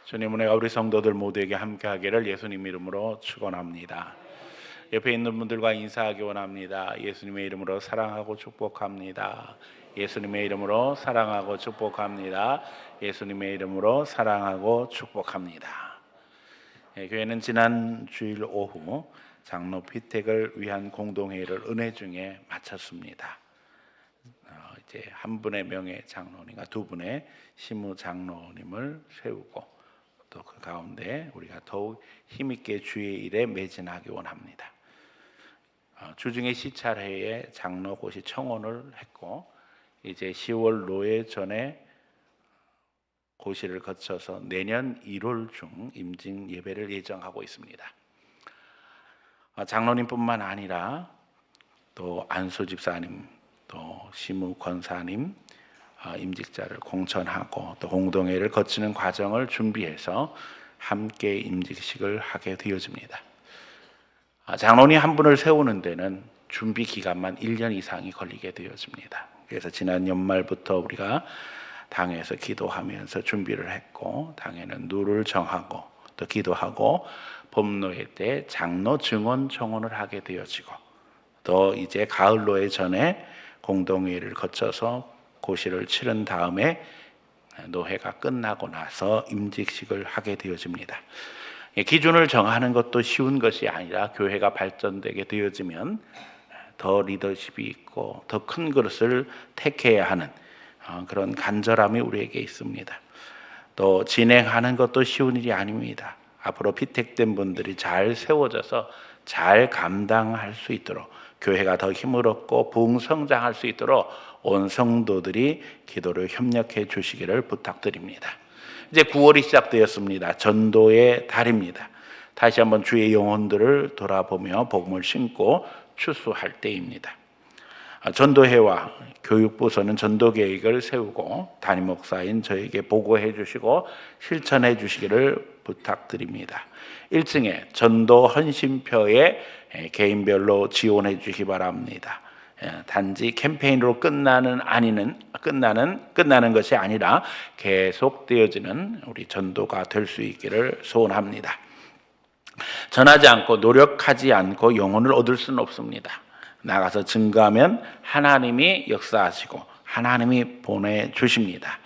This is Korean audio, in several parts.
주님 은혜가 우리 성도들 모두에게 함께하기를 예수님 이름으로 축원합니다. 옆에 있는 분들과 인사하기 원합니다. 예수님의 이름으로 사랑하고 축복합니다. 예수님의 이름으로 사랑하고 축복합니다. 예수님의 이름으로 사랑하고 축복합니다. 교회는 지난 주일 오후 장로 피택을 위한 공동회의를 은혜 중에 마쳤습니다. 이제 한 분의 명예 장로님과 두 분의 시무 장로님을 세우고 또 그 가운데 우리가 더욱 힘있게 주의 일에 매진하기 원합니다. 주중에 시찰회에 장로 고시 청원을 했고 이제 10월 노회 전에 고시를 거쳐서 내년 1월 중 임직 예배를 예정하고 있습니다. 장로님뿐만 아니라 또 안수 집사님, 또 시무 권사님, 임직자를 공천하고 또 공동회를 거치는 과정을 준비해서 함께 임직식을 하게 되어집니다. 장로님 한 분을 세우는 데는 준비 기간만 1년 이상이 걸리게 되어집니다. 그래서 지난 연말부터 우리가 당에서 기도하면서 준비를 했고 당에는 누를 정하고 또 기도하고 봄노회 때 장로 증언 청원을 하게 되어지고 또 이제 가을노회 전에 공동회를 거쳐서 고시를 치른 다음에 노회가 끝나고 나서 임직식을 하게 되어집니다. 기준을 정하는 것도 쉬운 것이 아니라 교회가 발전되게 되어지면 더 리더십이 있고 더 큰 그릇을 택해야 하는 그런 간절함이 우리에게 있습니다. 또 진행하는 것도 쉬운 일이 아닙니다. 앞으로 피택된 분들이 잘 세워져서 잘 감당할 수 있도록 교회가 더 힘을 얻고 부흥성장할 수 있도록 온 성도들이 기도를 협력해 주시기를 부탁드립니다. 이제 9월이 시작되었습니다. 전도의 달입니다. 다시 한번 주의 영혼들을 돌아보며 복음을 심고 추수할 때입니다. 전도회와 교육부서는 전도 계획을 세우고 담임 목사인 저에게 보고해 주시고 실천해 주시기를 부탁드립니다. 1층에 전도 헌신표에 개인별로 지원해 주시기 바랍니다. 단지 캠페인으로 끝나는 것이 아니라 계속되어지는 우리 전도가 될 수 있기를 소원합니다. 전하지 않고 노력하지 않고 영혼을 얻을 수는 없습니다. 나가서 증거하면 하나님이 역사하시고 하나님이 보내주십니다.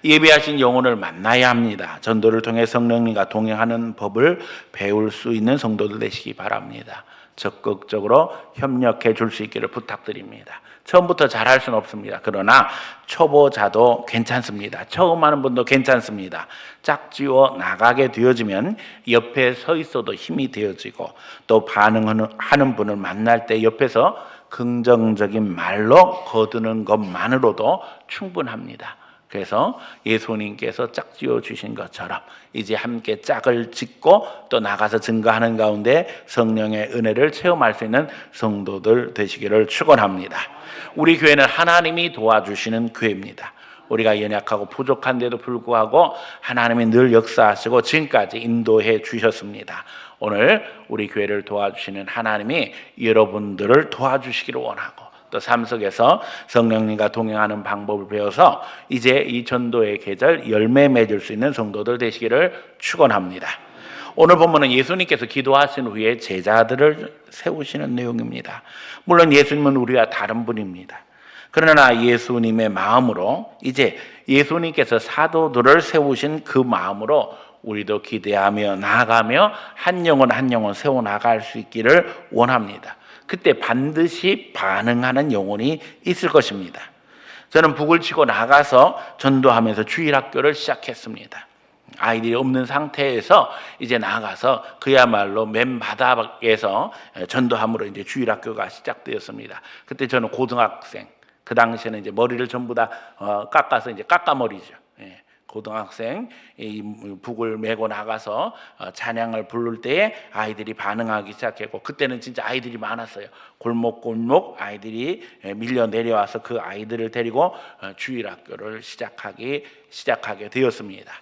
예비하신 영혼을 만나야 합니다. 전도를 통해 성령님과 동행하는 법을 배울 수 있는 성도들 되시기 바랍니다. 적극적으로 협력해 줄 수 있기를 부탁드립니다. 처음부터 잘할 수는 없습니다. 그러나 초보자도 괜찮습니다. 처음 하는 분도 괜찮습니다. 짝지어 나가게 되어지면 옆에 서 있어도 힘이 되어지고 또 반응하는 분을 만날 때 옆에서 긍정적인 말로 거두는 것만으로도 충분합니다. 그래서 예수님께서 짝지어 주신 것처럼 이제 함께 짝을 짓고 또 나가서 증거하는 가운데 성령의 은혜를 체험할 수 있는 성도들 되시기를 축원합니다. 우리 교회는 하나님이 도와주시는 교회입니다. 우리가 연약하고 부족한데도 불구하고 하나님이 늘 역사하시고 지금까지 인도해 주셨습니다. 오늘 우리 교회를 도와주시는 하나님이 여러분들을 도와주시기를 원하고 또 삶 속에서 성령님과 동행하는 방법을 배워서 이제 이 전도의 계절 열매 맺을 수 있는 성도들 되시기를 축원합니다. 오늘 본문은 예수님께서 기도하신 후에 제자들을 세우시는 내용입니다. 물론 예수님은 우리와 다른 분입니다. 그러나 예수님의 마음으로 이제 예수님께서 사도들을 세우신 그 마음으로 우리도 기대하며 나아가며 한 영혼 한 영혼 세워나갈 수 있기를 원합니다. 그때 반드시 반응하는 영혼이 있을 것입니다. 저는 북을 치고 나가서 전도하면서 주일학교를 시작했습니다. 아이들이 없는 상태에서 이제 나가서 그야말로 맨 바닥에서 전도함으로 이제 주일학교가 시작되었습니다. 그때 저는 고등학생, 그 당시에는 이제 머리를 전부 다 깎아서 이제 깎아머리죠. 고등학생 이 북을 메고 나가서 찬양을 부를 때에 아이들이 반응하기 시작했고 그때는 진짜 아이들이 많았어요. 골목골목 아이들이 밀려 내려와서 그 아이들을 데리고 주일학교를 시작하게 되었습니다.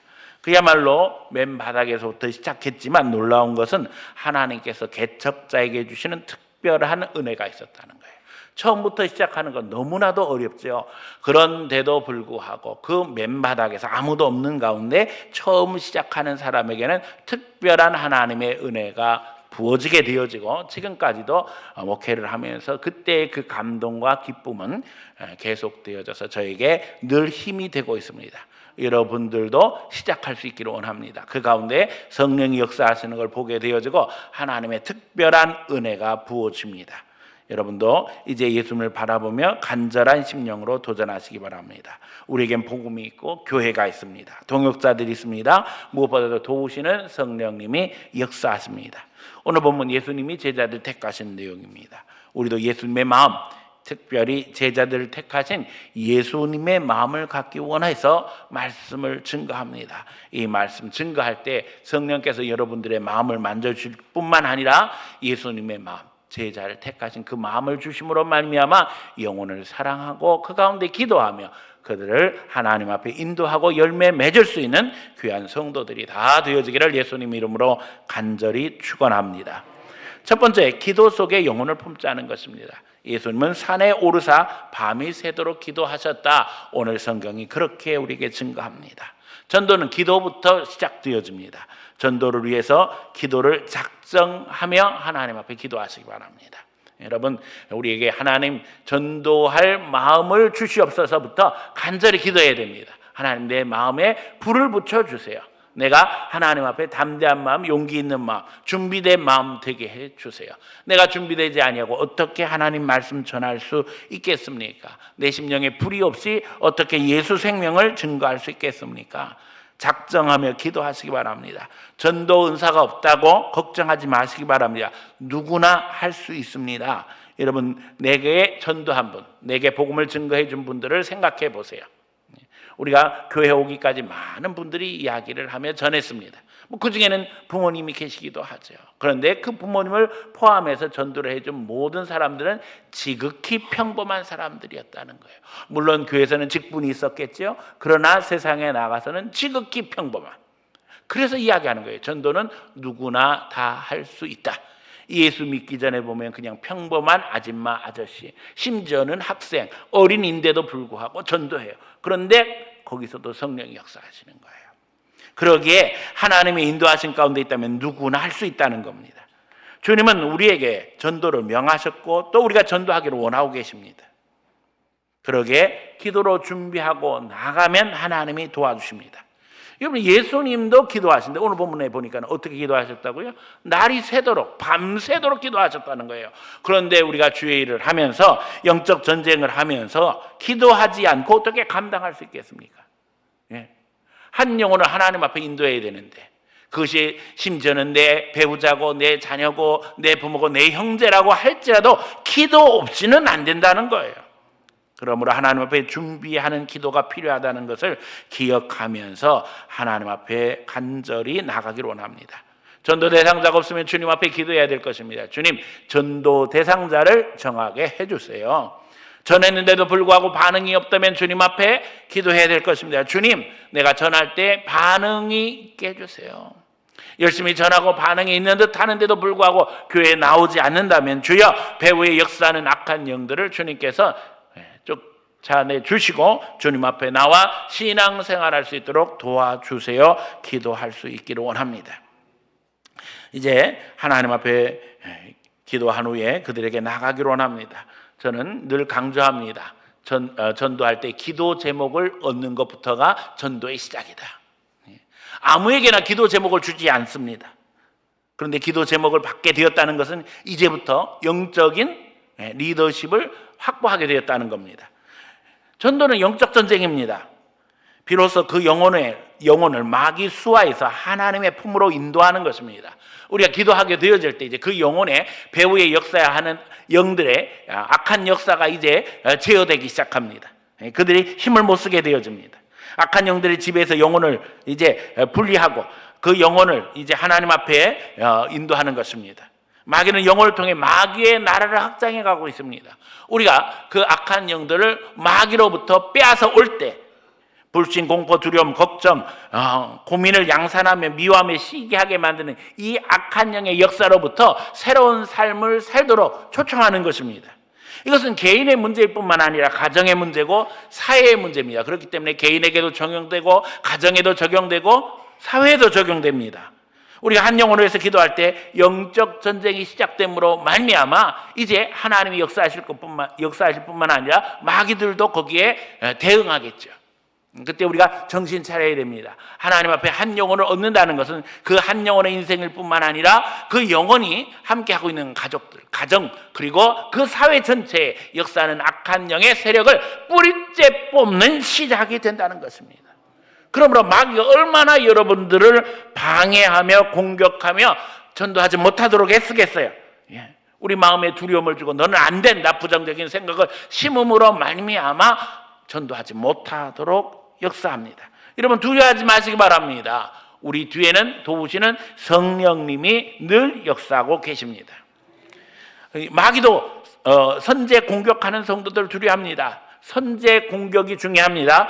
그야말로 맨 바닥에서부터 시작했지만 놀라운 것은 하나님께서 개척자에게 주시는 특별한 은혜가 있었다는 거예요. 처음부터 시작하는 건 너무나도 어렵죠. 그런데도 불구하고 그 맨바닥에서 아무도 없는 가운데 처음 시작하는 사람에게는 특별한 하나님의 은혜가 부어지게 되어지고 지금까지도 목회를 하면서 그때의 그 감동과 기쁨은 계속되어져서 저에게 늘 힘이 되고 있습니다. 여러분들도 시작할 수 있기를 원합니다. 그 가운데 성령이 역사하시는 걸 보게 되어지고 하나님의 특별한 은혜가 부어집니다. 여러분도 이제 예수님을 바라보며 간절한 심령으로 도전하시기 바랍니다. 우리에겐 복음이 있고 교회가 있습니다. 동역자들이 있습니다. 무엇보다도 도우시는 성령님이 역사하십니다. 오늘 본문 예수님이 제자들 택하신 내용입니다. 우리도 예수님의 마음, 특별히 제자들을 택하신 예수님의 마음을 갖기 원해서 말씀을 증거합니다. 이 말씀 증거할 때 성령께서 여러분들의 마음을 만져주실 뿐만 아니라 예수님의 마음, 제자를 택하신 그 마음을 주심으로 말미암아 영혼을 사랑하고 그 가운데 기도하며 그들을 하나님 앞에 인도하고 열매 맺을 수 있는 귀한 성도들이 다 되어지기를 예수님 이름으로 간절히 축원합니다. 첫 번째, 기도 속에 영혼을 품자는 것입니다. 예수님은 산에 오르사 밤이 새도록 기도하셨다. 오늘 성경이 그렇게 우리에게 증거합니다. 전도는 기도부터 시작되어집니다. 전도를 위해서 기도를 작정하며 하나님 앞에 기도하시기 바랍니다. 여러분, 우리에게 하나님 전도할 마음을 주시옵소서부터 간절히 기도해야 됩니다. 하나님, 내 마음에 불을 붙여주세요. 내가 하나님 앞에 담대한 마음, 용기 있는 마음, 준비된 마음 되게 해주세요. 내가 준비되지 아니하고 어떻게 하나님 말씀 전할 수 있겠습니까? 내 심령에 불이 없이 어떻게 예수 생명을 증거할 수 있겠습니까? 작정하며 기도하시기 바랍니다. 전도 은사가 없다고 걱정하지 마시기 바랍니다. 누구나 할 수 있습니다. 여러분, 내게 전도한 분, 내게 복음을 증거해 준 분들을 생각해 보세요. 우리가 교회 오기까지 많은 분들이 이야기를 하며 전했습니다. 그 중에는 부모님이 계시기도 하죠. 그런데 그 부모님을 포함해서 전도를 해준 모든 사람들은 지극히 평범한 사람들이었다는 거예요. 물론 교회에서는 직분이 있었겠죠. 그러나 세상에 나가서는 지극히 평범한. 그래서 이야기하는 거예요. 전도는 누구나 다 할 수 있다. 예수 믿기 전에 보면 그냥 평범한 아줌마 아저씨, 심지어는 학생, 어린인데도 불구하고 전도해요. 그런데 거기서도 성령이 역사하시는 거예요. 그러기에 하나님의 인도하신 가운데 있다면 누구나 할 수 있다는 겁니다. 주님은 우리에게 전도를 명하셨고 또 우리가 전도하기를 원하고 계십니다. 그러기에 기도로 준비하고 나가면 하나님이 도와주십니다. 여러분, 예수님도 기도하신데 오늘 본문에 보니까 어떻게 기도하셨다고요? 날이 새도록, 밤새도록 기도하셨다는 거예요. 그런데 우리가 주의 일을 하면서 영적 전쟁을 하면서 기도하지 않고 어떻게 감당할 수 있겠습니까? 예. 한 영혼을 하나님 앞에 인도해야 되는데 그것이 심지어는 내 배우자고 내 자녀고 내 부모고 내 형제라고 할지라도 기도 없이는 안 된다는 거예요. 그러므로 하나님 앞에 준비하는 기도가 필요하다는 것을 기억하면서 하나님 앞에 간절히 나가기를 원합니다. 전도 대상자가 없으면 주님 앞에 기도해야 될 것입니다. 주님, 전도 대상자를 정하게 해주세요. 전했는데도 불구하고 반응이 없다면 주님 앞에 기도해야 될 것입니다. 주님, 내가 전할 때 반응이 있게 해주세요. 열심히 전하고 반응이 있는 듯 하는데도 불구하고 교회에 나오지 않는다면 주여, 배후에 역사하는 악한 영들을 주님께서 쫓아내 주시고 주님 앞에 나와 신앙생활할 수 있도록 도와주세요. 기도할 수 있기를 원합니다. 이제 하나님 앞에 기도한 후에 그들에게 나가기를 원합니다. 저는 늘 강조합니다. 전도할 때 기도 제목을 얻는 것부터가 전도의 시작이다. 아무에게나 기도 제목을 주지 않습니다. 그런데 기도 제목을 받게 되었다는 것은 이제부터 영적인 리더십을 확보하게 되었다는 겁니다. 전도는 영적 전쟁입니다. 비로소 그 영혼을 마귀 수하에서 하나님의 품으로 인도하는 것입니다. 우리가 기도하게 되어질 때 이제 그 영혼의 배후에 역사해야 하는 영들의 악한 역사가 이제 제어되기 시작합니다. 그들이 힘을 못 쓰게 되어집니다. 악한 영들의 지배에서 영혼을 이제 분리하고 그 영혼을 이제 하나님 앞에 인도하는 것입니다. 마귀는 영혼을 통해 마귀의 나라를 확장해 가고 있습니다. 우리가 그 악한 영들을 마귀로부터 빼앗아 올 때 불신, 공포, 두려움, 걱정, 고민을 양산하며 미워하며 시기하게 만드는 이 악한 영의 역사로부터 새로운 삶을 살도록 초청하는 것입니다. 이것은 개인의 문제일 뿐만 아니라 가정의 문제고 사회의 문제입니다. 그렇기 때문에 개인에게도 적용되고 가정에도 적용되고 사회에도 적용됩니다. 우리가 한 영혼을 위해서 기도할 때 영적 전쟁이 시작됨으로 말미암아 이제 하나님이 역사하실 뿐만 아니라 마귀들도 거기에 대응하겠죠. 그때 우리가 정신 차려야 됩니다. 하나님 앞에 한 영혼을 얻는다는 것은 그 한 영혼의 인생일 뿐만 아니라 그 영혼이 함께하고 있는 가족들, 가정, 그리고 그 사회 전체에 역사하는 악한 영의 세력을 뿌리째 뽑는 시작이 된다는 것입니다. 그러므로 마귀가 얼마나 여러분들을 방해하며 공격하며 전도하지 못하도록 애쓰겠어요. 우리 마음에 두려움을 주고 너는 안 된다, 부정적인 생각을 심음으로 말미암아 전도하지 못하도록 역사합니다. 여러분 두려워하지 마시기 바랍니다. 우리 뒤에는 도우시는 성령님이 늘 역사하고 계십니다. 마귀도 선제 공격하는 성도들 두려워합니다. 선제 공격이 중요합니다.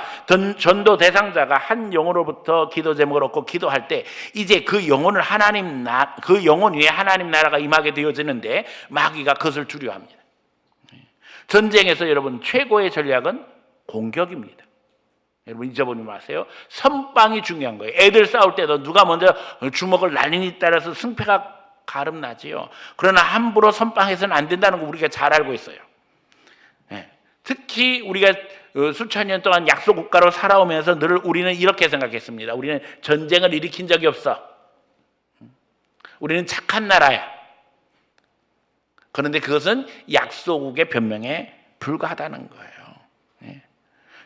전도 대상자가 한 영혼으로부터 기도 제목을 얻고 기도할 때 이제 그 영혼 위에 하나님 나라가 임하게 되어지는데 마귀가 그것을 두려워합니다. 전쟁에서 여러분 최고의 전략은 공격입니다. 여러분 잊어버리지 마세요. 선빵이 중요한 거예요. 애들 싸울 때도 누가 먼저 주먹을 날리니 따라서 승패가 가름나지요. 그러나 함부로 선빵해서는 안 된다는 거 우리가 잘 알고 있어요. 특히 우리가 수천 년 동안 약소 국가로 살아오면서 늘 우리는 이렇게 생각했습니다. 우리는 전쟁을 일으킨 적이 없어. 우리는 착한 나라야. 그런데 그것은 약소국의 변명에 불과하다는 거예요.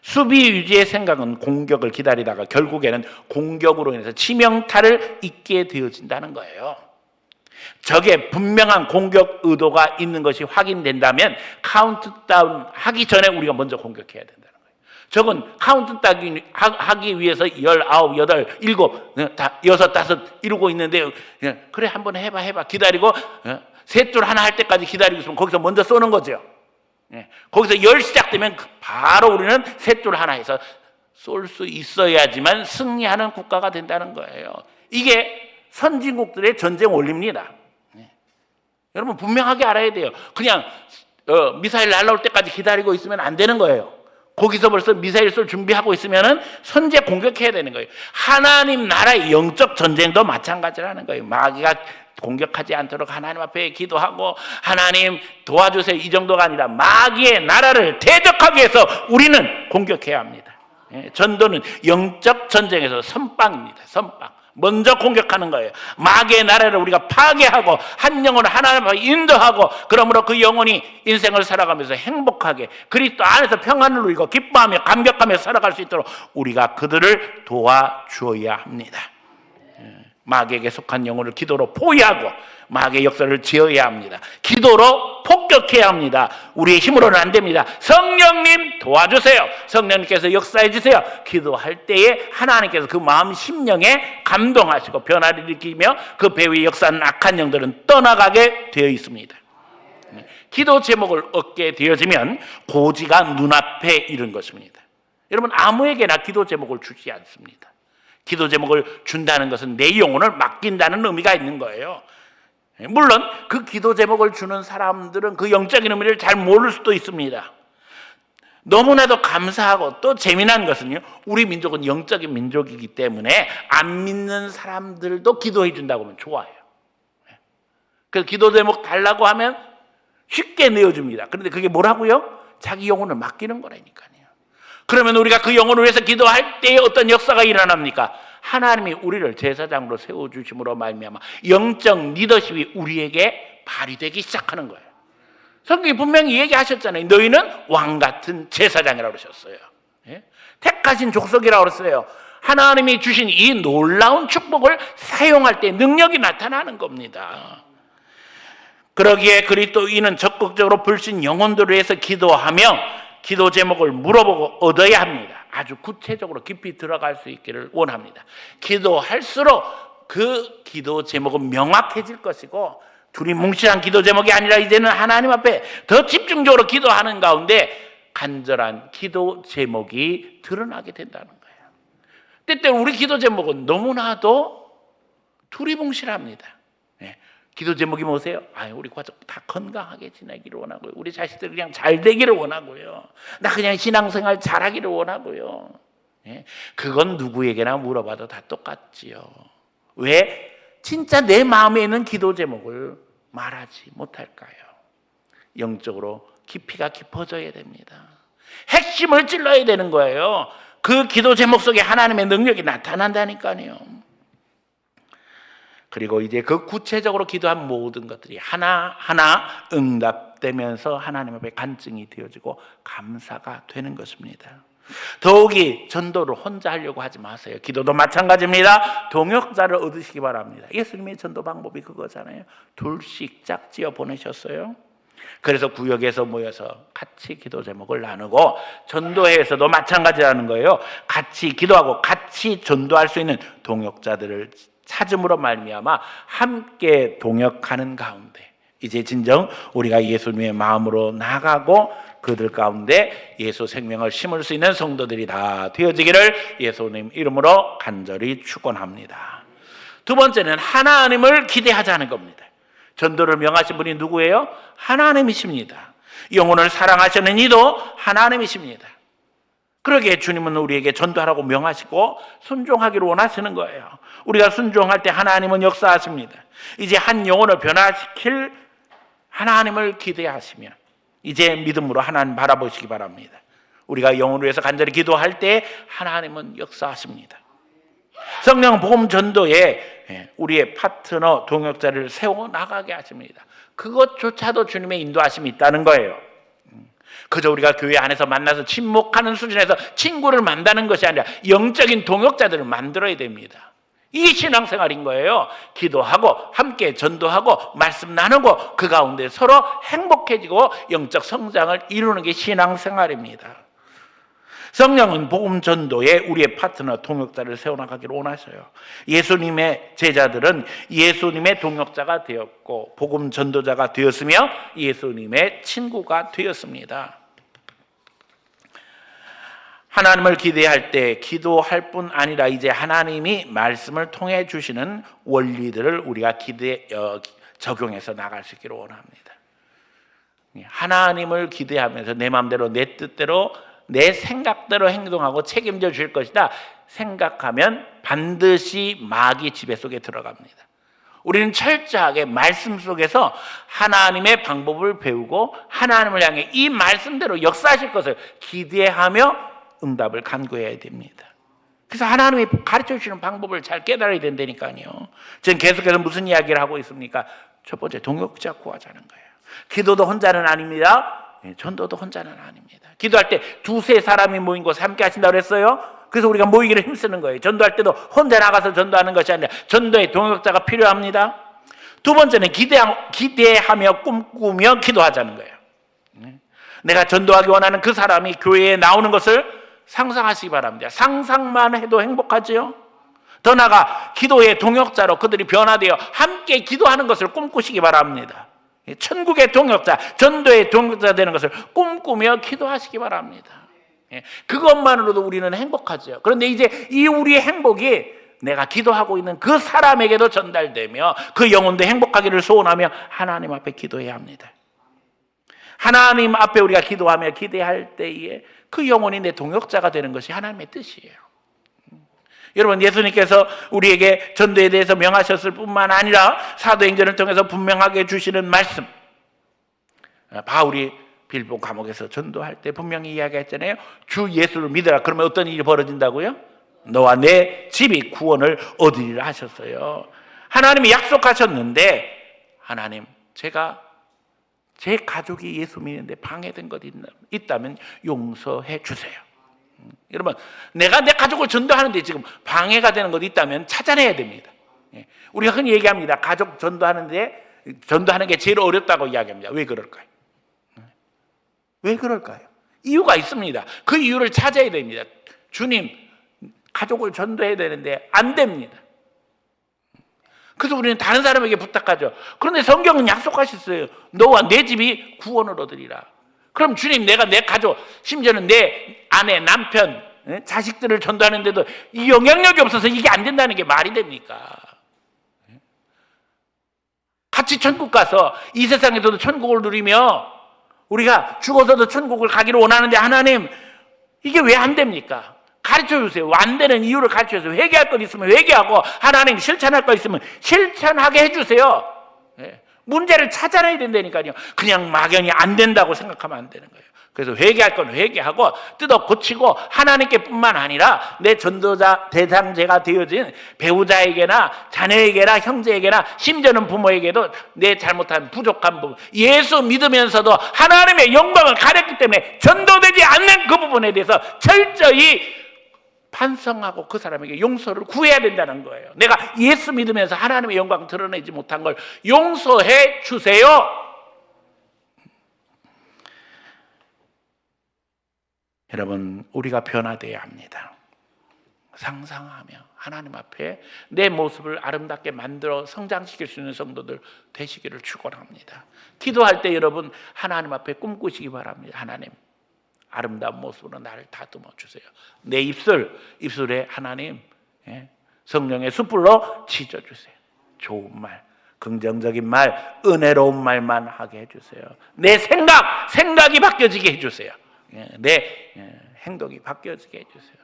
수비 유지의 생각은 공격을 기다리다가 결국에는 공격으로 인해서 치명타를 입게 되어진다는 거예요. 적의 분명한 공격 의도가 있는 것이 확인된다면 카운트다운 하기 전에 우리가 먼저 공격해야 된다는 거예요. 적은 카운트다운 하기 위해서 19, 8, 7, 6, 5 이루고 있는데 그래 한번 해봐 기다리고 셋줄 하나 할 때까지 기다리고 있으면 거기서 먼저 쏘는 거죠. 거기서 열 시작되면 바로 우리는 셋줄 하나 해서 쏠 수 있어야지만 승리하는 국가가 된다는 거예요. 이게 선진국들의 전쟁 원리입니다. 여러분 분명하게 알아야 돼요. 그냥 미사일 날라올 때까지 기다리고 있으면 안 되는 거예요. 거기서 벌써 미사일 쏠 준비하고 있으면 선제 공격해야 되는 거예요. 하나님 나라의 영적 전쟁도 마찬가지라는 거예요. 마귀가 공격하지 않도록 하나님 앞에 기도하고 하나님 도와주세요 이 정도가 아니라 마귀의 나라를 대적하기 위해서 우리는 공격해야 합니다. 전도는 영적 전쟁에서 선빵입니다. 선빵. 먼저 공격하는 거예요. 마귀의 나라를 우리가 파괴하고 한 영혼을 하나님 앞에 인도하고 그러므로 그 영혼이 인생을 살아가면서 행복하게 그리스도 안에서 평안을 누리고 기뻐하며 감격하며 살아갈 수 있도록 우리가 그들을 도와주어야 합니다. 마귀에게 속한 영혼을 기도로 포위하고 마귀의 역사를 지어야 합니다. 기도로 폭격해야 합니다. 우리의 힘으로는 안 됩니다. 성령님 도와주세요. 성령님께서 역사해 주세요. 기도할 때에 하나님께서 그 마음 심령에 감동하시고 변화를 일으키며 그 배후에 역사하는 악한 영들은 떠나가게 되어 있습니다. 기도 제목을 얻게 되어지면 고지가 눈앞에 이른 것입니다. 여러분 아무에게나 기도 제목을 주지 않습니다. 기도 제목을 준다는 것은 내 영혼을 맡긴다는 의미가 있는 거예요. 물론 그 기도 제목을 주는 사람들은 그 영적인 의미를 잘 모를 수도 있습니다. 너무나도 감사하고 또 재미난 것은요, 우리 민족은 영적인 민족이기 때문에 안 믿는 사람들도 기도해 준다고 하면 좋아요. 그래서 기도 제목 달라고 하면 쉽게 내어줍니다. 그런데 그게 뭐라고요? 자기 영혼을 맡기는 거라니까요. 그러면 우리가 그 영혼을 위해서 기도할 때에 어떤 역사가 일어납니까? 하나님이 우리를 제사장으로 세워주심으로 말미암아 영적 리더십이 우리에게 발휘되기 시작하는 거예요. 성경이 분명히 얘기하셨잖아요. 너희는 왕같은 제사장이라고 그러셨어요. 택하신 족속이라고 그랬어요. 하나님이 주신 이 놀라운 축복을 사용할 때 능력이 나타나는 겁니다. 그러기에 그리스도인은 적극적으로 불신 영혼들을 위해서 기도하며 기도 제목을 물어보고 얻어야 합니다. 아주 구체적으로 깊이 들어갈 수 있기를 원합니다. 기도할수록 그 기도 제목은 명확해질 것이고 두리뭉실한 기도 제목이 아니라 이제는 하나님 앞에 더 집중적으로 기도하는 가운데 간절한 기도 제목이 드러나게 된다는 거예요. 때때로 우리 기도 제목은 너무나도 두리뭉실합니다. 기도 제목이 뭐세요? 우리 가족 다 건강하게 지내기를 원하고요. 우리 자식들 그냥 잘 되기를 원하고요. 나 그냥 신앙생활 잘하기를 원하고요. 예? 그건 누구에게나 물어봐도 다 똑같지요. 왜? 진짜 내 마음에 있는 기도 제목을 말하지 못할까요? 영적으로 깊이가 깊어져야 됩니다. 핵심을 찔러야 되는 거예요. 그 기도 제목 속에 하나님의 능력이 나타난다니까요. 그리고 이제 그 구체적으로 기도한 모든 것들이 하나하나 응답되면서 하나님 앞에 간증이 되어지고 감사가 되는 것입니다. 더욱이 전도를 혼자 하려고 하지 마세요. 기도도 마찬가지입니다. 동역자를 얻으시기 바랍니다. 예수님의 전도 방법이 그거잖아요. 둘씩 짝지어 보내셨어요. 그래서 구역에서 모여서 같이 기도 제목을 나누고, 전도회에서도 마찬가지라는 거예요. 같이 기도하고 같이 전도할 수 있는 동역자들을 찾음으로 말미암아 함께 동역하는 가운데 이제 진정 우리가 예수님의 마음으로 나가고 그들 가운데 예수 생명을 심을 수 있는 성도들이 다 되어지기를 예수님 이름으로 간절히 축원합니다. 두 번째는 하나님을 기대하자는 겁니다. 전도를 명하신 분이 누구예요? 하나님이십니다. 영혼을 사랑하시는 이도 하나님이십니다. 그러기에 주님은 우리에게 전도하라고 명하시고 순종하기를 원하시는 거예요. 우리가 순종할 때 하나님은 역사하십니다. 이제 한 영혼을 변화시킬 하나님을 기대하시며 이제 믿음으로 하나님 바라보시기 바랍니다. 우리가 영혼을 위해서 간절히 기도할 때 하나님은 역사하십니다. 성령 복음 전도에 우리의 파트너 동역자를 세워나가게 하십니다. 그것조차도 주님의 인도하심이 있다는 거예요. 그저 우리가 교회 안에서 만나서 친목하는 수준에서 친구를 만나는 것이 아니라 영적인 동역자들을 만들어야 됩니다. 이게 신앙생활인 거예요. 기도하고 함께 전도하고 말씀 나누고 그 가운데 서로 행복해지고 영적 성장을 이루는 게 신앙생활입니다. 성령은 복음 전도에 우리의 파트너 동역자를 세워나가기를 원하셔요. 예수님의 제자들은 예수님의 동역자가 되었고 복음 전도자가 되었으며 예수님의 친구가 되었습니다. 하나님을 기대할 때 기도할 뿐 아니라 이제 하나님이 말씀을 통해 주시는 원리들을 우리가 적용해서 나갈 수 있기를 원합니다. 하나님을 기대하면서 내 마음대로 내 뜻대로 내 생각대로 행동하고 책임져 줄 것이다 생각하면 반드시 마귀 지배 속에 들어갑니다. 우리는 철저하게 말씀 속에서 하나님의 방법을 배우고 하나님을 향해 이 말씀대로 역사하실 것을 기대하며 응답을 간구해야 됩니다. 그래서 하나님이 가르쳐 주시는 방법을 잘 깨달아야 된다니까요. 저는 계속해서 무슨 이야기를 하고 있습니까? 첫 번째, 동역자 구하자는 거예요. 기도도 혼자는 아닙니다. 전도도 혼자는 아닙니다. 기도할 때 두세 사람이 모인 곳에 함께 하신다고 그랬어요. 그래서 우리가 모이기를 힘쓰는 거예요. 전도할 때도 혼자 나가서 전도하는 것이 아니라 전도에 동역자가 필요합니다. 두 번째는 기대하며 꿈꾸며 기도하자는 거예요. 내가 전도하기 원하는 그 사람이 교회에 나오는 것을 상상하시기 바랍니다. 상상만 해도 행복하지요. 더 나아가 기도의 동역자로 그들이 변화되어 함께 기도하는 것을 꿈꾸시기 바랍니다. 천국의 동역자, 전도의 동역자 되는 것을 꿈꾸며 기도하시기 바랍니다. 그것만으로도 우리는 행복하죠. 그런데 이제 이 우리의 행복이 내가 기도하고 있는 그 사람에게도 전달되며 그 영혼도 행복하기를 소원하며 하나님 앞에 기도해야 합니다. 하나님 앞에 우리가 기도하며 기대할 때에 그 영혼이 내 동역자가 되는 것이 하나님의 뜻이에요. 여러분, 예수님께서 우리에게 전도에 대해서 명하셨을 뿐만 아니라 사도행전을 통해서 분명하게 주시는 말씀, 바울이 빌보 감옥에서 전도할 때 분명히 이야기했잖아요. 주 예수를 믿어라. 그러면 어떤 일이 벌어진다고요? 너와 내 집이 구원을 얻으리라 하셨어요. 하나님이 약속하셨는데, 하나님, 제 가족이 예수 믿는데 방해된 것 있다면 용서해 주세요. 여러분, 내가 내 가족을 전도하는데 지금 방해가 되는 것 있다면 찾아내야 됩니다. 우리가 흔히 얘기합니다. 가족 전도하는 게 제일 어렵다고 이야기합니다. 왜 그럴까요? 왜 그럴까요? 이유가 있습니다. 그 이유를 찾아야 됩니다. 주님, 가족을 전도해야 되는데 안 됩니다. 그래서 우리는 다른 사람에게 부탁하죠. 그런데 성경은 약속하셨어요. 너와 내 집이 구원을 얻으리라. 그럼 주님, 내가 내 가족, 심지어는 내 아내, 남편, 자식들을 전도하는데도 이 영향력이 없어서 이게 안 된다는 게 말이 됩니까? 같이 같이 천국 가서 이 세상에서도 천국을 누리며 우리가 죽어서도 천국을 가기를 원하는데 하나님 이게 왜 안 됩니까? 가르쳐 주세요. 안 되는 이유를 가르쳐 주세요. 회개할 것 있으면 회개하고 하나님 실천할 것 있으면 실천하게 해주세요. 문제를 찾아내야 된다니까요. 그냥 막연히 안 된다고 생각하면 안 되는 거예요. 그래서 회개할 건 회개하고 뜯어 고치고 하나님께 뿐만 아니라 내 전도자 대상자가 되어진 배우자에게나 자녀에게나 형제에게나 심지어는 부모에게도 내 잘못한 부족한 부분 예수 믿으면서도 하나님의 영광을 가렸기 때문에 전도되지 않는 그 부분에 대해서 철저히 반성하고 그 사람에게 용서를 구해야 된다는 거예요. 내가 예수 믿으면서 하나님의 영광 드러내지 못한 걸 용서해 주세요. 여러분, 우리가 변화되어야 합니다. 상상하며 하나님 앞에 내 모습을 아름답게 만들어 성장시킬 수 있는 성도들 되시기를 축원합니다. 기도할 때 여러분 하나님 앞에 꿈꾸시기 바랍니다. 하나님, 아름다운 모습으로 나를 다듬어 주세요. 내 입술에 하나님 성령의 숯불로 지져주세요. 좋은 말, 긍정적인 말, 은혜로운 말만 하게 해주세요. 내 생각이 바뀌어지게 해주세요. 내 행동이 바뀌어지게 해주세요.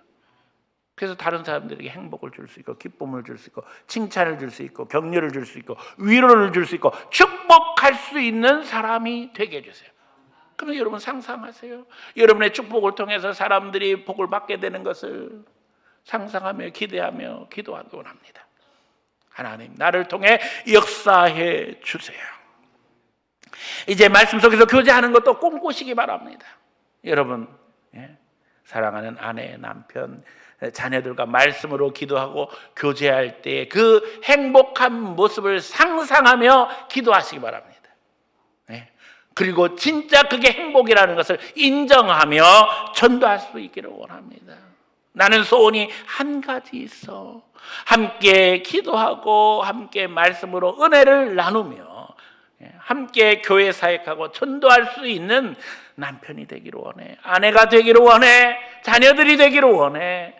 그래서 다른 사람들에게 행복을 줄 수 있고 기쁨을 줄 수 있고 칭찬을 줄 수 있고 격려를 줄 수 있고 위로를 줄 수 있고 축복할 수 있는 사람이 되게 해주세요. 그러면 여러분 상상하세요. 여러분의 축복을 통해서 사람들이 복을 받게 되는 것을 상상하며 기대하며 기도하기 원합니다. 하나님, 나를 통해 역사해 주세요. 이제 말씀 속에서 교제하는 것도 꿈꾸시기 바랍니다. 여러분, 사랑하는 아내, 남편, 자녀들과 말씀으로 기도하고 교제할 때 그 행복한 모습을 상상하며 기도하시기 바랍니다. 그리고 진짜 그게 행복이라는 것을 인정하며 전도할 수 있기를 원합니다. 나는 소원이 한 가지 있어. 함께 기도하고 함께 말씀으로 은혜를 나누며 함께 교회 사역하고 전도할 수 있는 남편이 되기를 원해. 아내가 되기를 원해. 자녀들이 되기를 원해.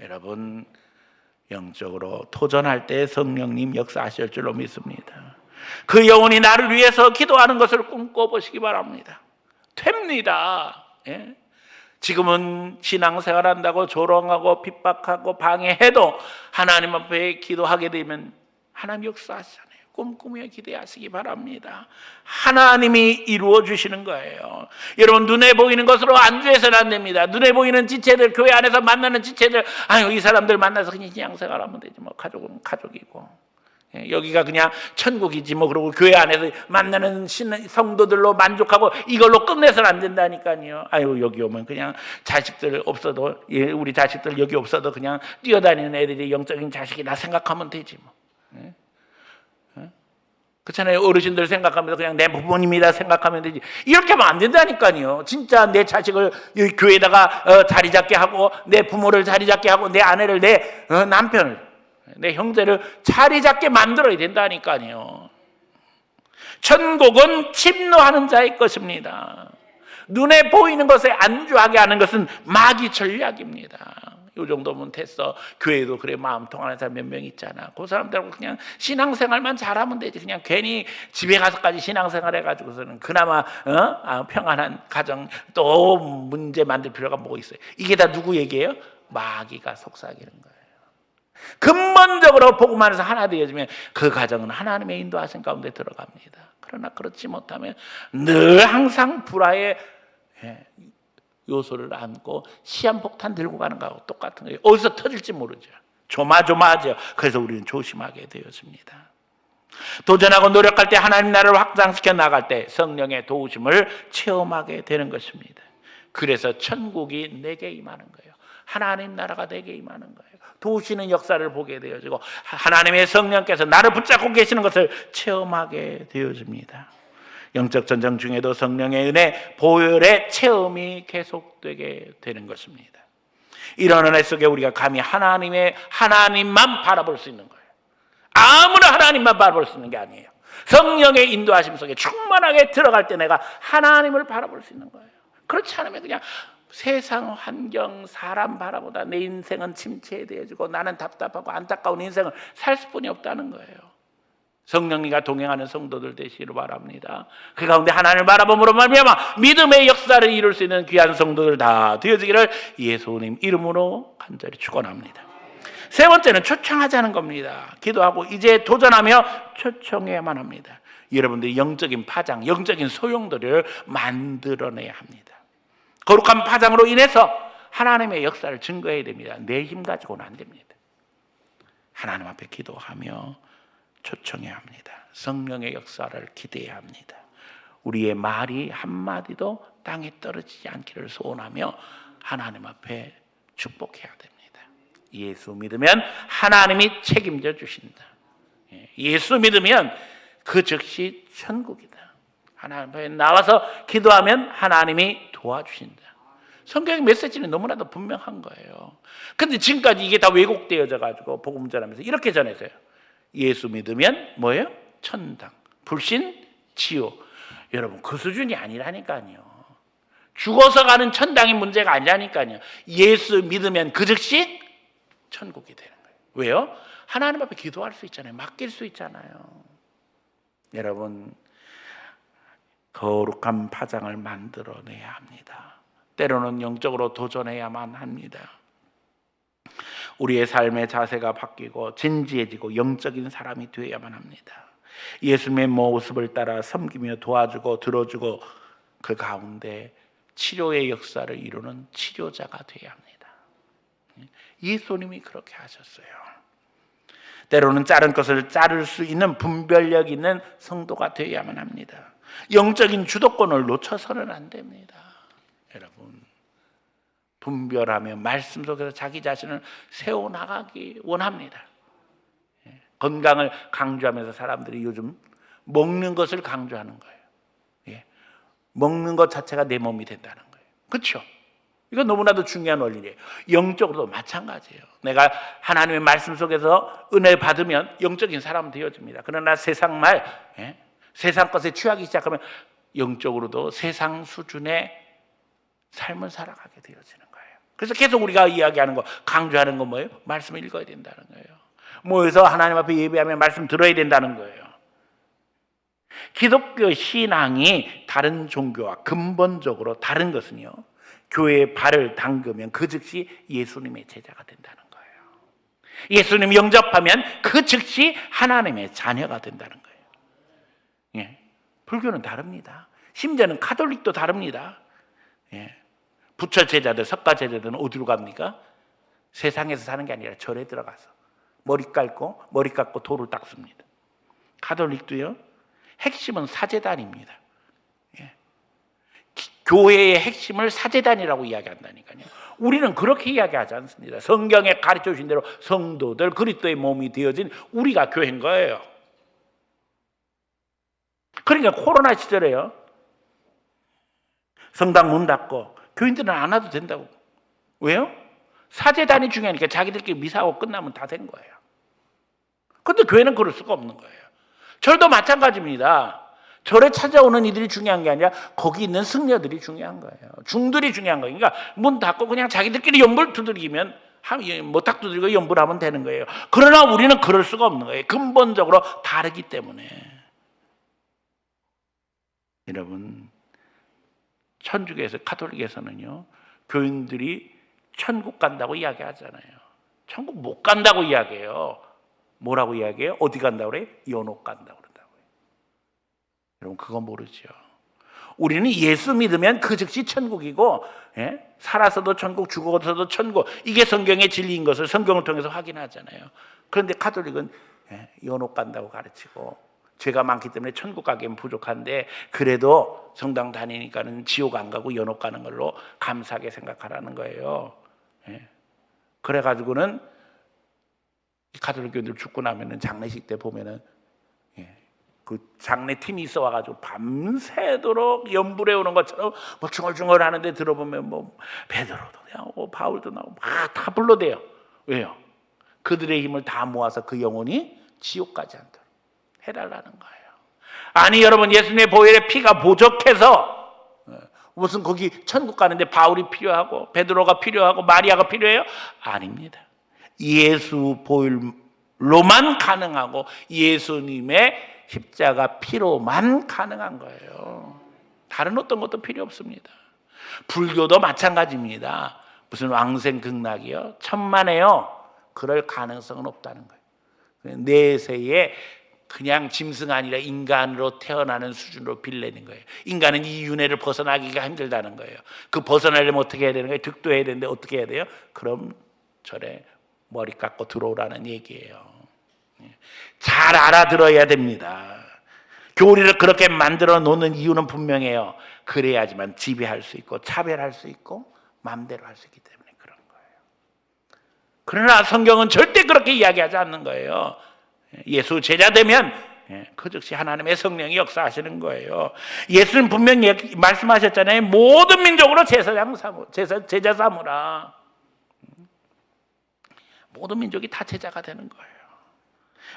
여러분, 영적으로 도전할 때 성령님 역사하실 줄로 믿습니다. 그 영혼이 나를 위해서 기도하는 것을 꿈꿔보시기 바랍니다. 됩니다. 지금은 신앙생활 한다고 조롱하고 핍박하고 방해해도 하나님 앞에 기도하게 되면 하나님 역사하시잖아요. 꿈꾸며 기대하시기 바랍니다. 하나님이 이루어 주시는 거예요. 여러분, 눈에 보이는 것으로 안주해서는 안 됩니다. 눈에 보이는 지체들, 교회 안에서 만나는 지체들, 아유, 이 사람들 만나서 그냥 신앙생활하면 되지 뭐, 가족은 가족이고 여기가 그냥 천국이지 뭐, 그러고 교회 안에서 만나는 성도들로 만족하고 이걸로 끝내서는 안 된다니까요. 아유, 여기 오면 그냥 자식들 없어도, 우리 자식들 여기 없어도 그냥 뛰어다니는 애들이 영적인 자식이라 생각하면 되지 뭐. 그렇잖아요. 어르신들 생각하면서 그냥 내 부모님이다 생각하면 되지. 이렇게 하면 안 된다니까요. 진짜 내 자식을 교회에다가 자리 잡게 하고, 내 부모를 자리 잡게 하고, 내 아내를, 내 남편을, 내 형제를 자리 잡게 만들어야 된다니까요. 천국은 침노하는 자의 것입니다. 눈에 보이는 것에 안주하게 하는 것은 마귀 전략입니다. 이 정도면 됐어. 교회도 그래, 마음 통하는 사람 몇 명 있잖아. 그 사람들하고 그냥 신앙생활만 잘하면 되지. 그냥 괜히 집에 가서까지 신앙생활 해가지고서는 그나마 평안한 가정 또 문제 만들 필요가 뭐 있어요. 이게 다 누구 얘기예요? 마귀가 속삭이는 거예요. 근본적으로 복음 안에서 하나 되어지면 그 가정은 하나님의 인도하신 가운데 들어갑니다. 그러나 그렇지 못하면 늘 항상 불화의 요소를 안고 시한폭탄 들고 가는 거하고 똑같은 거예요. 어디서 터질지 모르죠. 조마조마하죠. 그래서 우리는 조심하게 되었습니다. 도전하고 노력할 때 하나님 나라를 확장시켜 나갈 때 성령의 도우심을 체험하게 되는 것입니다. 그래서 천국이 내게 임하는 거예요. 하나님 나라가 내게 임하는 거예요. 도우시는 역사를 보게 되어지고 하나님의 성령께서 나를 붙잡고 계시는 것을 체험하게 되어집니다. 영적 전쟁 중에도 성령의 은혜, 보혈의 체험이 계속되게 되는 것입니다. 이런 은혜 속에 우리가 감히 하나님만 바라볼 수 있는 거예요. 아무나 하나님만 바라볼 수 있는 게 아니에요. 성령의 인도하심 속에 충만하게 들어갈 때 내가 하나님을 바라볼 수 있는 거예요. 그렇지 않으면 그냥 세상 환경, 사람 바라보다 내 인생은 침체되어지고 나는 답답하고 안타까운 인생을 살 수뿐이 없다는 거예요. 성령님과 동행하는 성도들 되시기를 바랍니다. 그 가운데 하나님을 바라봄으로 말미암아 믿음의 역사를 이룰 수 있는 귀한 성도들 다 되어지기를 예수님 이름으로 간절히 축원합니다. 세 번째는 초청하자는 겁니다. 기도하고 이제 도전하며 초청해야만 합니다. 여러분들이 영적인 파장, 영적인 소용돌이를 만들어내야 합니다. 거룩한 파장으로 인해서 하나님의 역사를 증거해야 됩니다. 내 힘 가지고는 안 됩니다. 하나님 앞에 기도하며 초청해야 합니다. 성령의 역사를 기대해야 합니다. 우리의 말이 한마디도 땅에 떨어지지 않기를 소원하며 하나님 앞에 축복해야 됩니다. 예수 믿으면 하나님이 책임져 주신다. 예수 믿으면 그 즉시 천국이다. 하나님 앞에 나와서 기도하면 하나님이 도와주신다. 성경의 메시지는 너무나도 분명한 거예요. 근데 지금까지 이게 다 왜곡되어져 가지고 복음 전하면서 이렇게 전했어요. 예수 믿으면 뭐예요? 천당, 불신, 지옥. 여러분 그 수준이 아니라니까요. 죽어서 가는 천당이 문제가 아니라니까요. 예수 믿으면 그 즉시 천국이 되는 거예요. 왜요? 하나님 앞에 기도할 수 있잖아요. 맡길 수 있잖아요. 여러분 거룩한 파장을 만들어내야 합니다. 때로는 영적으로 도전해야만 합니다. 우리의 삶의 자세가 바뀌고 진지해지고 영적인 사람이 되어야만 합니다. 예수님의 모습을 따라 섬기며 도와주고 들어주고 그 가운데 치료의 역사를 이루는 치료자가 되어야 합니다. 예수님이 그렇게 하셨어요. 때로는 자른 것을 자를 수 있는 분별력 있는 성도가 되어야만 합니다. 영적인 주도권을 놓쳐서는 안 됩니다. 여러분 분별하며 말씀 속에서 자기 자신을 세워나가기 원합니다. 건강을 강조하면서 사람들이 요즘 먹는 것을 강조하는 거예요. 먹는 것 자체가 내 몸이 된다는 거예요. 그렇죠? 이건 너무나도 중요한 원리예요. 영적으로도 마찬가지예요. 내가 하나님의 말씀 속에서 은혜 받으면 영적인 사람 되어집니다. 그러나 세상 말, 세상 것에 취하기 시작하면 영적으로도 세상 수준의 삶을 살아가게 되어지는 거예요. 그래서 계속 우리가 이야기하는 거, 강조하는 건 뭐예요? 말씀을 읽어야 된다는 거예요. 모여서 하나님 앞에 예배하며 말씀 들어야 된다는 거예요. 기독교 신앙이 다른 종교와 근본적으로 다른 것은요, 교회에 발을 담그면 그 즉시 예수님의 제자가 된다는 거예요. 예수님 영접하면 그 즉시 하나님의 자녀가 된다는 거예요. 불교는 다릅니다. 심지어는 가톨릭도 다릅니다. 부처 제자들, 석가 제자들은 어디로 갑니까? 세상에서 사는 게 아니라 절에 들어가서 머리 깎고 돌을 닦습니다. 가톨릭도요, 핵심은 사제단입니다. 교회의 핵심을 사제단이라고 이야기한다니까요. 우리는 그렇게 이야기하지 않습니다. 성경에 가르쳐 주신 대로 성도들, 그리스도의 몸이 되어진 우리가 교회인 거예요. 그러니까 코로나 시절에요, 성당 문 닫고 교인들은 안 와도 된다고. 왜요? 사제단이 중요하니까 자기들끼리 미사하고 끝나면 다 된 거예요. 그런데 교회는 그럴 수가 없는 거예요. 절도 마찬가지입니다. 절에 찾아오는 이들이 중요한 게 아니라 거기 있는 승려들이 중요한 거예요. 중들이 중요한 거예요. 그러니까 문 닫고 그냥 자기들끼리 연불 두들기면 모탁 두들기고 연불하면 되는 거예요. 그러나 우리는 그럴 수가 없는 거예요. 근본적으로 다르기 때문에. 여러분, 천주교에서 가톨릭에서는요, 교인들이 천국 간다고 이야기하잖아요. 천국 못 간다고 이야기해요. 뭐라고 이야기해요? 어디 간다고 그래요? 연옥 간다고 그런다고요. 여러분 그거 모르죠. 우리는 예수 믿으면 그 즉시 천국이고, 살아서도 천국, 죽어서도 천국, 이게 성경의 진리인 것을 성경을 통해서 확인하잖아요. 그런데 가톨릭은 연옥 간다고 가르치고, 죄가 많기 때문에 천국 가기엔 부족한데 그래도 성당 다니니까는 지옥 안 가고 연옥 가는 걸로 감사하게 생각하라는 거예요. 그래가지고는 가톨릭 교인들 죽고 나면은 장례식 때 보면은 그 장례팀이 있어 와가지고 밤새도록 연불해 오는 것처럼 뭐 중얼중얼 하는데 들어보면 뭐 베드로도 나오고 바울도 나오고 막 다 불러대요. 왜요? 그들의 힘을 다 모아서 그 영혼이 지옥 가지 않도록 해달라는 거예요. 아니 여러분, 예수님의 보혈의 피가 부족해서 무슨 거기 천국 가는데 바울이 필요하고 베드로가 필요하고 마리아가 필요해요? 아닙니다. 예수 보혈로 로만 가능하고 예수님의 십자가 피로만 가능한 거예요. 다른 어떤 것도 필요 없습니다. 불교도 마찬가지입니다. 무슨 왕생극락이요? 천만에요. 그럴 가능성은 없다는 거예요. 내세에 그냥 짐승 아니라 인간으로 태어나는 수준으로 빌려는 거예요. 인간은 이 윤회를 벗어나기가 힘들다는 거예요. 그 벗어나려면 어떻게 해야 되는 거예요? 득도해야 되는데 어떻게 해야 돼요? 그럼 절에 머리 깎고 들어오라는 얘기예요. 잘 알아들어야 됩니다. 교리를 그렇게 만들어 놓는 이유는 분명해요. 그래야지만 지배할 수 있고 차별할 수 있고 마음대로 할 수 있기 때문에 그런 거예요. 그러나 성경은 절대 그렇게 이야기하지 않는 거예요. 예수 제자 되면 그 즉시 하나님의 성령이 역사하시는 거예요. 예수님 분명히 말씀하셨잖아요. 모든 민족으로 제자 삼으라. 모든 민족이 다 제자가 되는 거예요.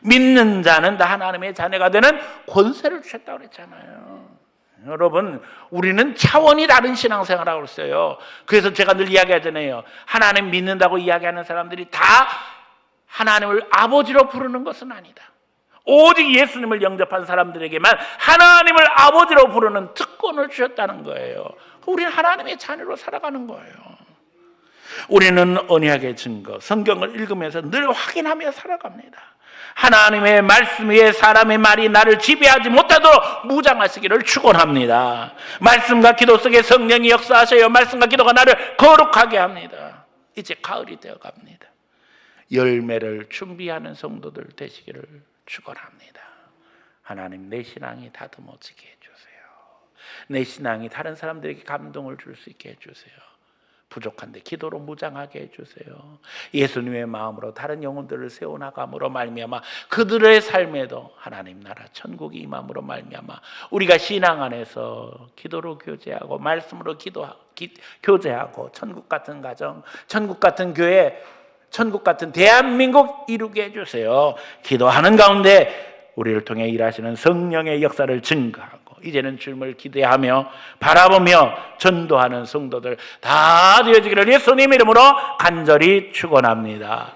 믿는 자는 다 하나님의 자녀가 되는 권세를 주셨다고 그랬잖아요. 여러분, 우리는 차원이 다른 신앙생활을 하고 있어요. 그래서 제가 늘 이야기하잖아요. 하나님 믿는다고 이야기하는 사람들이 다 하나님을 아버지로 부르는 것은 아니다. 오직 예수님을 영접한 사람들에게만 하나님을 아버지로 부르는 특권을 주셨다는 거예요. 우리는 하나님의 자녀로 살아가는 거예요. 우리는 언약의 증거, 성경을 읽으면서 늘 확인하며 살아갑니다. 하나님의 말씀 위에 사람의 말이 나를 지배하지 못하도록 무장하시기를 축원합니다. 말씀과 기도 속에 성령이 역사하셔요. 말씀과 기도가 나를 거룩하게 합니다. 이제 가을이 되어 갑니다. 열매를 준비하는 성도들 되시기를 축원합니다. 하나님, 내 신앙이 다듬어지게 해주세요. 내 신앙이 다른 사람들에게 감동을 줄 수 있게 해주세요. 부족한데 기도로 무장하게 해주세요. 예수님의 마음으로 다른 영혼들을 세워나감으로 말미암아 그들의 삶에도 하나님 나라 천국이 임함으로 말미암아 우리가 신앙 안에서 기도로 교제하고 말씀으로 교제하고 천국 같은 가정, 천국 같은 교회, 천국 같은 대한민국 이루게 해주세요. 기도하는 가운데 우리를 통해 일하시는 성령의 역사를 증거하고 이제는 주님을 기대하며 바라보며 전도하는 성도들 다 되어지기를 예수님 이름으로 간절히 축원합니다.